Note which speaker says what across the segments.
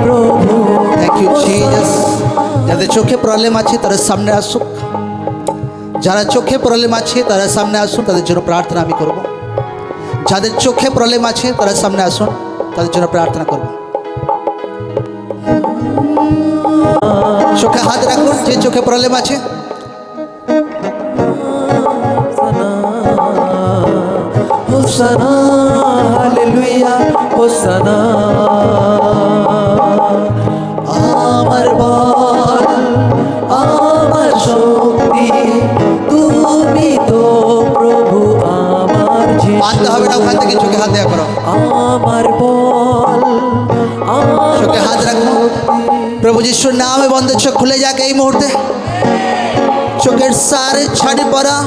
Speaker 1: প্রভু।
Speaker 2: Thank you Jesus. যাদের চোখে প্রবলেম আছে তারা সামনে আসুক, যারা চোখে প্রবলেম আছে তারা সামনে আসুন, তাদের জন্য প্রার্থনা আমি করব। যাদের চোখে প্রবলেম আছে তারা সামনে আসুন, তাদের জন্য প্রার্থনা করব। চোখে হাত রাখুন যে চোখে প্রবলেম আছে।
Speaker 1: হোসানা হালেলুয়া হোসানা। আমার বল আমার শক্তি তুমি তো প্রভু আমার যিশু।
Speaker 2: আনতে হবে না ওখান থেকে, চোখে হাত দেওয়া করো।
Speaker 1: আমার বল আমার
Speaker 2: চোখে হাত রাখুন। প্রভু যিশুর নামে বন্ধ চোখ খুলে যাক এই মুহূর্তে। চোখের সারে ছাড়ি পড়া,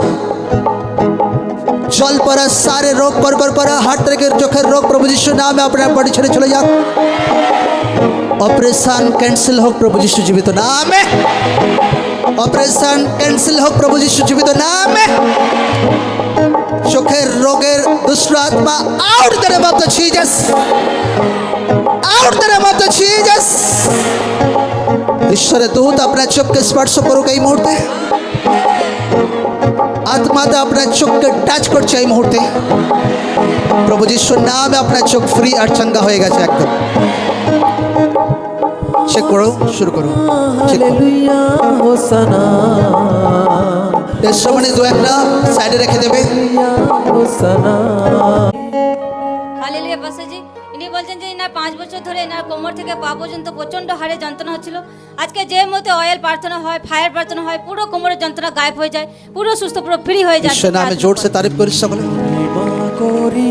Speaker 2: জল পড়া, सारे रोग पर पड़ा, हर तरह के चोखेर रोग प्रभु यीशु नाम में अपने बॉडी छड़े चले जाओ। ऑपरेशन कैंसिल हो प्रभु यीशु जीवित नाम में। ऑपरेशन कैंसिल हो प्रभु यीशु जीवित नाम में। चोखेर रोगेर दुष्ट आत्मा out the name of the Jesus, out the name of the Jesus. ईश्वर दूत अपना चोख के स्पर्श करो এই মুহূর্তে। आत्माता अपना चोख के टच कर এই মুহূর্তে। प्रभु যিশুর नाम अपना चोख फ्री और चंगा हो गया एकदम। चेक करो, शुरू करो।
Speaker 1: हालेलुया होसाना।
Speaker 2: टेस्टमनी दो একটা সাইডে রেখে দেবে।
Speaker 1: হোসানা।
Speaker 3: হালেলুয়া পাস্টারজি, ইনি বলছেন যে ইনার 5 বছর ধরে ইনার কোমর থেকে পা পর্যন্ত প্রচন্ড হারে যন্ত্রণা হচ্ছিল। আজকে যে মতে অয়েল প্রার্থনা হয়, ফায়ার প্রার্থনা হয়, পুরো কোমরের যন্ত্রণা গায়েব হয়ে যায়, পুরো সুস্থ, পুরো ফ্রি হয়ে যায়।
Speaker 2: ঈশ্বর নামে জোর से तारीफ করি সকলে।
Speaker 1: মহিমা করি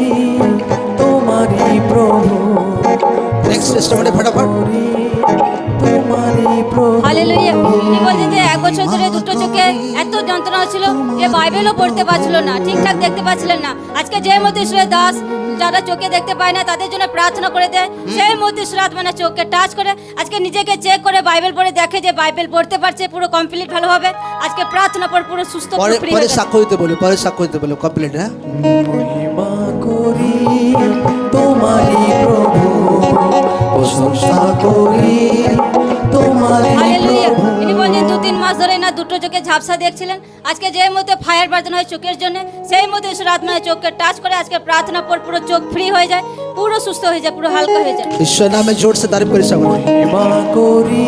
Speaker 1: তোমারই প্রভু।
Speaker 2: নেক্সট টেস্টমনি फटाफट।
Speaker 1: তোমারই প্রভু।
Speaker 3: হালেলুয়া। ইনি বলছেন যে 1 বছর ধরে দুটো চোখে এত যন্ত্রণা হচ্ছিল যে বাইবেলও পড়তে পারছিল না, ঠিকঠাক দেখতে পাচ্ছিলেন না। আজকে যে মতে ঈশ্বরের দাস যারা চোখে দেখতে পায় না তাদের জন্য প্রার্থনা করে দেয়, সেই মতে ঈশ্বর আত্মা চোখকে টাচ করে আজকে নিজেকে চেক করে বাইবেল পড়ে দেখে যে বাইবেল পড়তে পারছে, পুরো কমপ্লিট ভালোভাবে। আজকে প্রার্থনা পর পুরো সুস্থ, পুরো ফ্রি
Speaker 2: পরে
Speaker 3: হয়ে
Speaker 2: সাক্ষ্য দিতে বলো, পরে সাক্ষ্য দিতে বলো কমপ্লিট। হ্যাঁ,
Speaker 1: মহিমা করি তোমারই প্রভু। প্রশংসা করি তোমারই
Speaker 3: হালেলুয়া।
Speaker 1: প্রভু।
Speaker 3: ইনি বলছেন 2-3 মাস ধরে না দুটো চোখে ঝাপসা দেখছিলেন। আজকে যে মতে ফায়ার প্রার্থনা হয় চোখের জন্য, সেই মতে ঈশ্বর আত্মা চোখকে টাচ করে আজকে প্রার্থনা পর পুরো চোখ ফ্রি হয়ে যায়, পুরো সুস্থ হয়ে যায়, পুরো হালকা হয়ে যায়।
Speaker 2: ঈশ্বর নামে জোর से तारीफ করি সকলে।
Speaker 1: মহিমা করি